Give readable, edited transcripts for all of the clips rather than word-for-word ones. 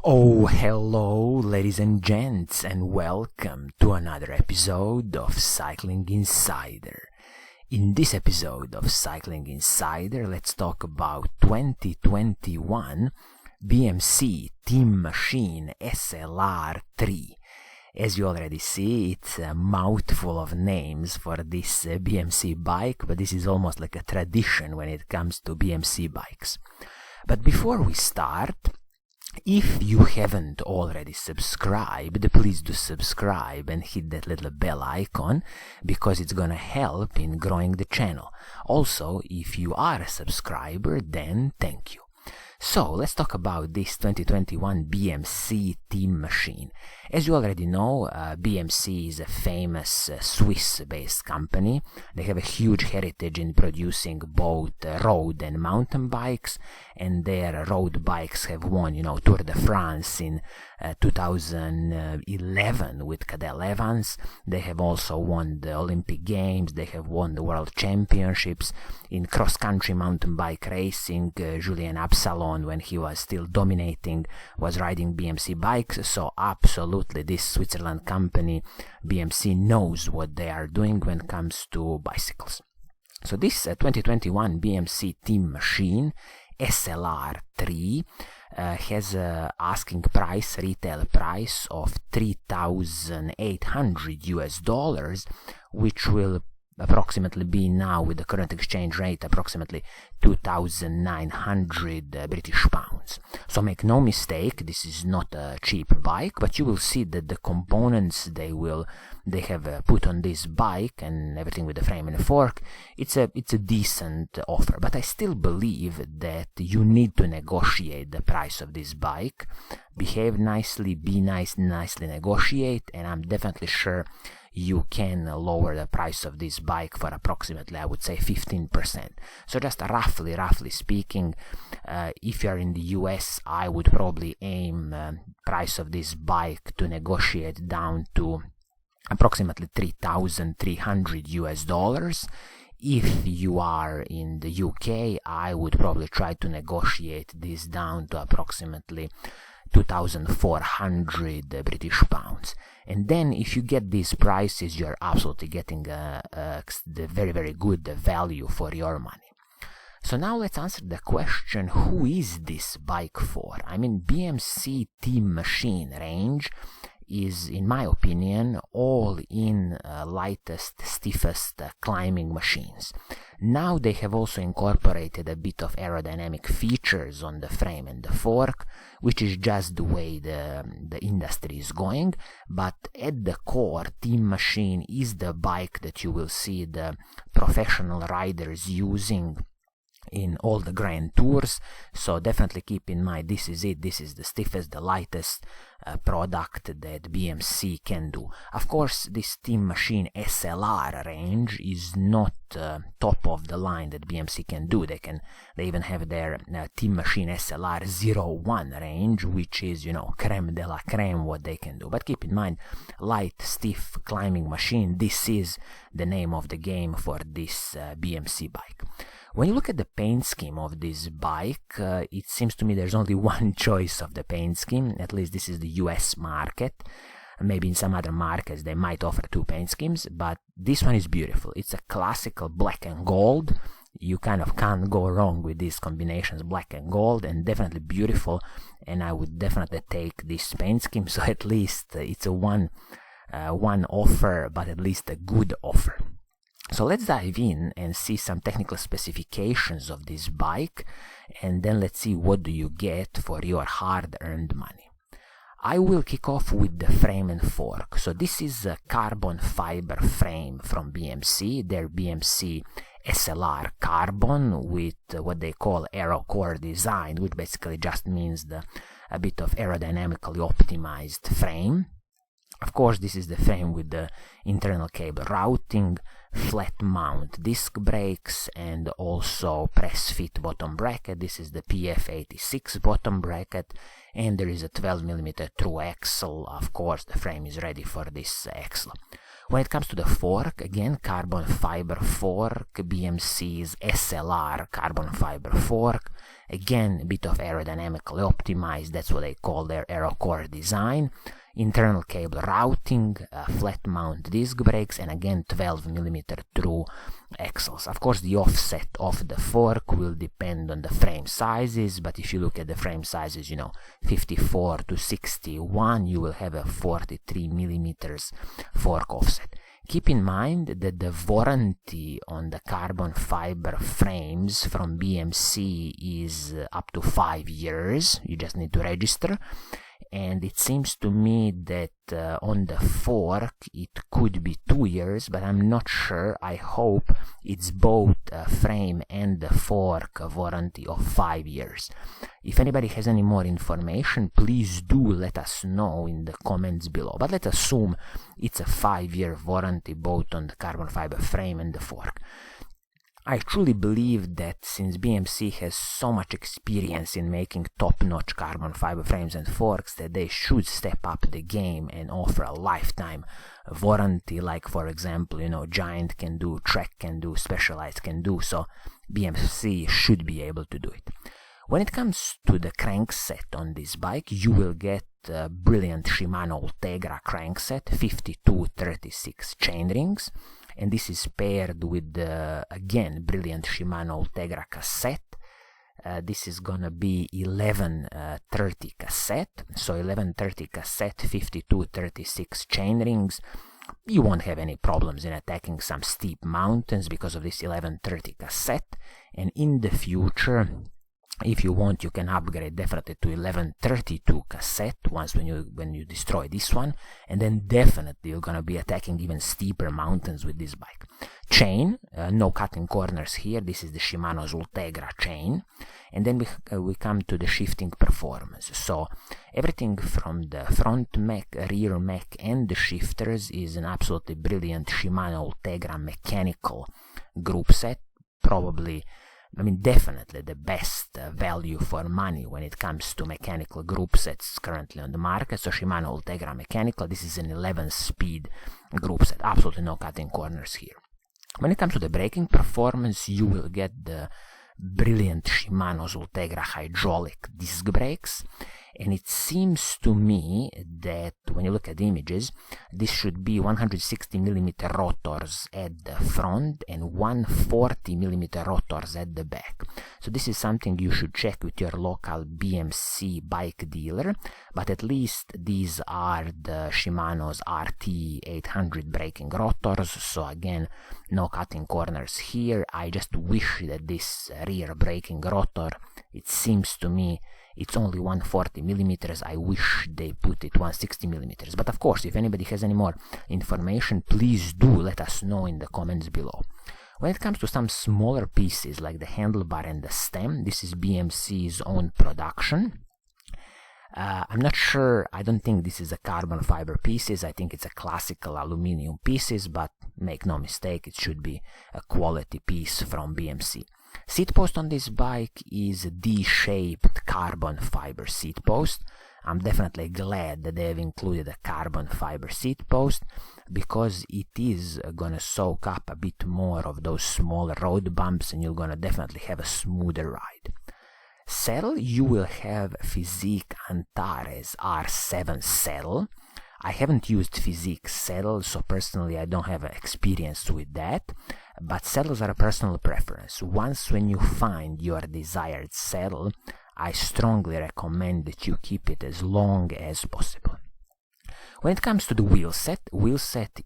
Oh, hello, ladies and gents, and welcome to another episode of Cycling Insider. In this episode of Cycling Insider, let's talk about 2021 BMC Teammachine SLR Three. As you already see, it's a mouthful of names for this BMC bike, but this is almost like a tradition when it comes to BMC bikes. But before we start, if you haven't already subscribed, please do subscribe and hit that little bell icon because it's gonna help in growing the channel. Also, if you are a subscriber, then thank you. So, let's talk about this 2021 BMC Teammachine. As you already know, BMC is a famous Swiss-based company. They have a huge heritage in producing both road and mountain bikes, and their road bikes have won, Tour de France in 2011 with Cadel Evans. They have also won the Olympic Games. They have won the World Championships in cross-country mountain bike racing. Julien Absalon, when he was still dominating, was riding BMC bikes. So absolutely, this Switzerland company, BMC, knows what they are doing when it comes to bicycles. So this 2021 BMC Teammachine SLR Three has a retail price of $3,800, which will approximately be now, with the current exchange rate, approximately 2,900 British pounds. So make no mistake, this is not a cheap bike, but you will see that the components they have put on this bike and everything with the frame and the fork, it's a decent offer. But I still believe that you need to negotiate the price of this bike. Behave nicely, be nice, nicely negotiate, and I'm definitely sure you can lower the price of this bike for approximately, I would say, 15%. So just roughly speaking, if you're in the US, I would probably aim price of this bike to negotiate down to approximately $3,300. If you are in the UK, I would probably try to negotiate this down to approximately 2,400 British pounds. And then if you get these prices, you're absolutely getting the very, very good value for your money. So now let's answer the question, who is this bike for? I mean, BMC Teammachine range is, in my opinion, all in lightest, stiffest climbing machines. Now they have also incorporated a bit of aerodynamic features on the frame and the fork, which is just the way the industry is going. But at the core, Teammachine is the bike that you will see the professional riders using in all the grand tours. So definitely keep in mind, this is it. This is the stiffest, the lightest product that BMC can do. Of course, this Teammachine SLR range is not top of the line that BMC can do. They even have their Teammachine SLR 01 range, which is, creme de la creme what they can do. But keep in mind, light, stiff climbing machine, this is the name of the game for this BMC bike. When you look at the paint scheme of this bike, it seems to me there's only one choice of the paint scheme. At least this is the US market. Maybe in some other markets they might offer two paint schemes, but this one is beautiful. It's a classical black and gold. You kind of can't go wrong with these combinations, black and gold, and definitely beautiful. And I would definitely take this paint scheme. So at least it's a one offer, but at least a good offer. So let's dive in and see some technical specifications of this bike, and then let's see what do you get for your hard-earned money. I will kick off with the frame and fork. So this is a carbon fiber frame from BMC, their BMC SLR Carbon, with what they call AeroCore design, which basically just means a bit of aerodynamically optimized frame. Of course, this is the frame with the internal cable routing, flat mount disc brakes, and also press fit bottom bracket. This is the PF86 bottom bracket, and there is a 12mm through axle. Of course, the frame is ready for this axle. When it comes to the fork, again, carbon fiber fork, BMC's SLR carbon fiber fork. Again, a bit of aerodynamically optimized, that's what they call their AeroCore design. Internal cable routing, flat mount disc brakes, and again 12mm through axles. Of course, the offset of the fork will depend on the frame sizes, but if you look at the frame sizes, 54 to 61, you will have a 43mm fork offset. Keep in mind that the warranty on the carbon fiber frames from BMC is up to 5 years. You just need to register. And it seems to me that on the fork it could be 2 years, but I'm not sure. I hope it's both frame and the fork warranty of 5 years. If anybody has any more information, please do let us know in the comments below. But let's assume it's a 5-year warranty both on the carbon fiber frame and the fork. I truly believe that since BMC has so much experience in making top-notch carbon fiber frames and forks, that they should step up the game and offer a lifetime warranty, like for example, Giant can do, Trek can do, Specialized can do, so BMC should be able to do it. When it comes to the crankset on this bike, you will get a brilliant Shimano Ultegra crankset, 52-36 chainrings. And this is paired with the, again, brilliant Shimano Ultegra cassette. This is gonna be 1130 cassette. So 1130 cassette, 52-36 chainrings. You won't have any problems in attacking some steep mountains because of this 1130 cassette. And in the future, if you want, you can upgrade definitely to 1132 cassette once when you destroy this one, and then definitely you're gonna be attacking even steeper mountains with this bike. Chain, no cutting corners here. This is the Shimano's Ultegra chain, and then we come to the shifting performance. So everything from the front mech, rear mech, and the shifters is an absolutely brilliant Shimano Ultegra mechanical group set. Probably, definitely the best value for money when it comes to mechanical group sets currently on the market. So Shimano Ultegra mechanical, this is an 11-speed group set, absolutely no cutting corners here. When it comes to the braking performance, you will get the brilliant Shimano's Ultegra hydraulic disc brakes, and it seems to me that when you look at the images, this should be 160mm rotors at the front and 140mm rotors at the back. So this is something you should check with your local BMC bike dealer, but at least these are the Shimano's RT800 braking rotors. So again, no cutting corners here. I just wish that this rear braking rotor, it seems to me it's only 140mm. I wish they put it 160mm. But of course, if anybody has any more information, please do let us know in the comments below. When it comes to some smaller pieces like the handlebar and the stem, this is BMC's own production. I'm not sure, I don't think this is a carbon fiber pieces. I think it's a classical aluminum pieces, but make no mistake, it should be a quality piece from BMC. Seat post on this bike is a D-shaped carbon fiber seat post. I'm definitely glad that they have included a carbon fiber seat post because it is gonna soak up a bit more of those small road bumps and you're gonna definitely have a smoother ride. Saddle, you will have Physique Antares R7 saddle. I haven't used Physique saddle, so personally I don't have experience with that, but saddles are a personal preference. Once when you find your desired saddle, I strongly recommend that you keep it as long as possible. When it comes to the wheelset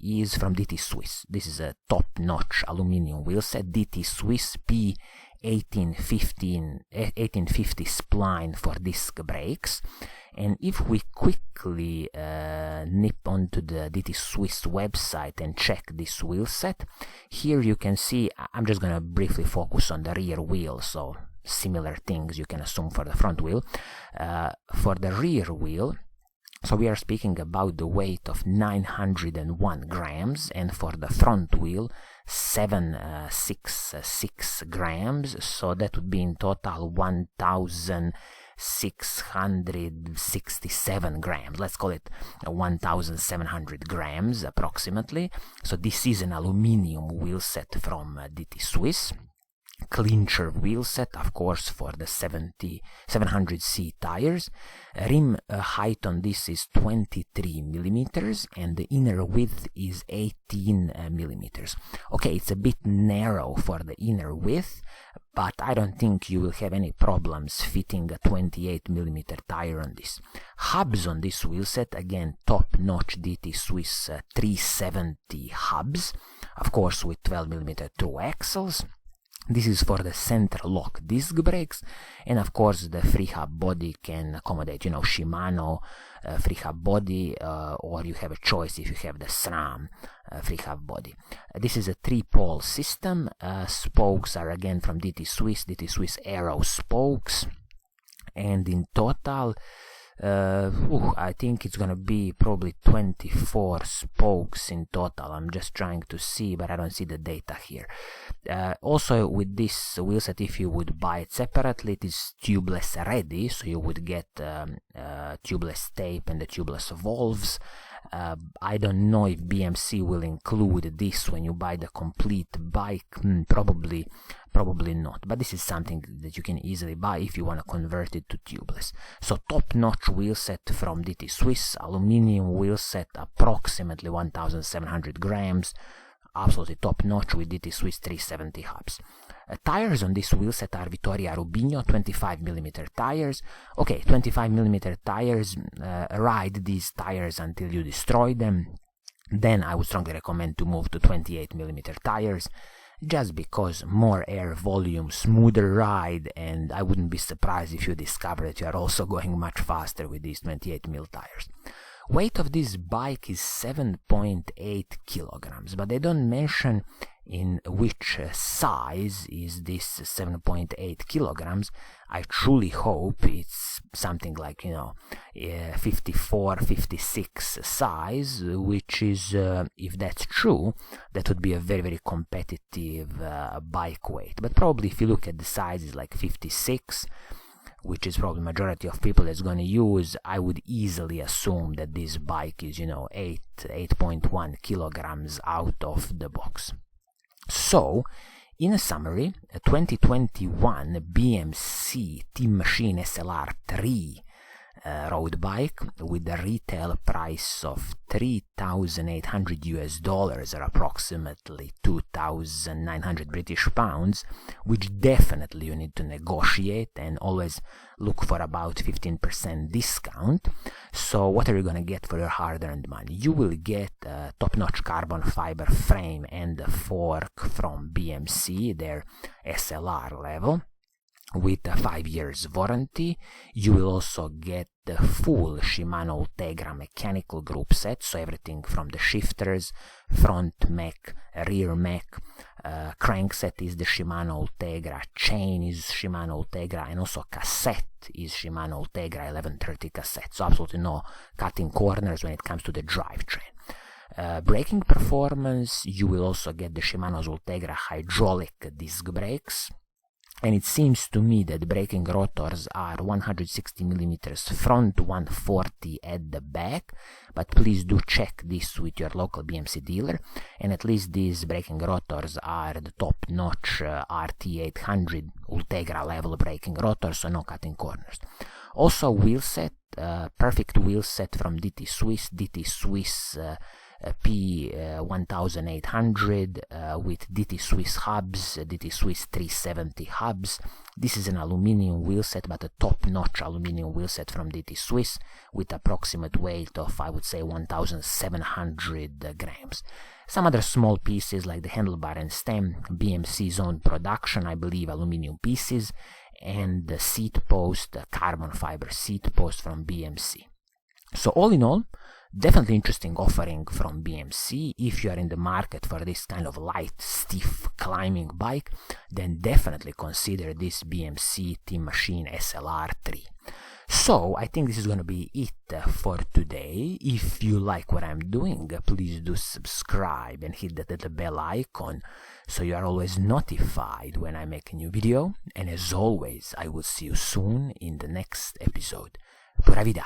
is from DT Swiss. This is a top-notch aluminum wheelset, DT Swiss P1850 spline for disc brakes. And if we quickly nip onto the DT Swiss website and check this wheelset, here you can see, I'm just gonna briefly focus on the rear wheel, so similar things you can assume for the front wheel. For the rear wheel, so we are speaking about the weight of 901 grams, and for the front wheel 766 grams, so that would be in total 1000 667 grams. Let's call it 1,700 grams approximately. So this is an aluminium wheelset from DT Swiss. Clincher wheelset, of course, for the 700C tires. Rim height on this is 23 millimeters and the inner width is 18 millimeters. Okay, it's a bit narrow for the inner width, but I don't think you will have any problems fitting a 28 millimeter tire on this. Hubs on this wheelset, again, top-notch DT Swiss 370 hubs, of course with 12 millimeter through axles. This is for the center lock disc brakes, and of course the free hub body can accommodate, Shimano free hub body, or you have a choice if you have the SRAM free hub body. This is a 3-pole system. Spokes are again from DT Swiss Aero spokes, and in total I think it's gonna be probably 24 spokes in total. I'm just trying to see, but I don't see the data here. Also with this wheelset, if you would buy it separately, it is tubeless ready, so you would get tubeless tape and the tubeless valves. I don't know if BMC will include this when you buy the complete bike. Probably not, but this is something that you can easily buy if you want to convert it to tubeless. So top-notch wheelset from DT Swiss, aluminium wheelset, approximately 1,700 grams, absolutely top-notch with DT Swiss 370 hubs. Tires on this wheelset are Vittoria Rubino 25mm tires. Okay, 25mm tires, ride these tires until you destroy them. Then I would strongly recommend to move to 28mm tires, just because more air volume, smoother ride, and I wouldn't be surprised if you discover that you are also going much faster with these 28mm tires. Weight of this bike is 7.8 kilograms, but they don't mention in which size is this 7.8 kilograms. I truly hope it's something like 54, 56 size, which is, if that's true, that would be a very, very competitive bike weight. But probably if you look at the sizes like 56, which is probably majority of people that's going to use, I would easily assume that this bike is 8.1 kilograms out of the box. So, in a summary, a 2021 BMC Teammachine SLR Three road bike with a retail price of $3,800 or approximately 2,900 British pounds, which definitely you need to negotiate and always look for about 15% discount. So what are you gonna get for your hard-earned money? You will get a top-notch carbon fiber frame and a fork from BMC, their SLR level, with a 5 years warranty. You will also get the full Shimano Ultegra mechanical group set, so everything from the shifters, front mech, rear mech, crankset is the Shimano Ultegra, chain is Shimano Ultegra, and also cassette is Shimano Ultegra 1130 cassette, so absolutely no cutting corners when it comes to the drivetrain. Braking performance, you will also get the Shimano's Ultegra hydraulic disc brakes. And it seems to me that braking rotors are 160mm front, 140 at the back, but please do check this with your local BMC dealer, and at least these braking rotors are the top-notch RT800 Ultegra level braking rotors, so no cutting corners. Also wheelset, perfect wheelset from DT Swiss P1800 with DT Swiss hubs, DT Swiss 370 hubs. This is an aluminium wheelset, but a top-notch aluminium wheelset from DT Swiss with approximate weight of, I would say, 1,700 grams. Some other small pieces like the handlebar and stem, BMC's own production, I believe, aluminium pieces, and the seat post, the carbon fiber seat post from BMC. So all in all, definitely interesting offering from BMC. If you are in the market for this kind of light, stiff climbing bike, then definitely consider this BMC Teammachine SLR 3. So I think this is going to be it for today. If you like what I'm doing, please do subscribe and hit that little bell icon so you are always notified when I make a new video. And as always, I will see you soon in the next episode. Pura Vida.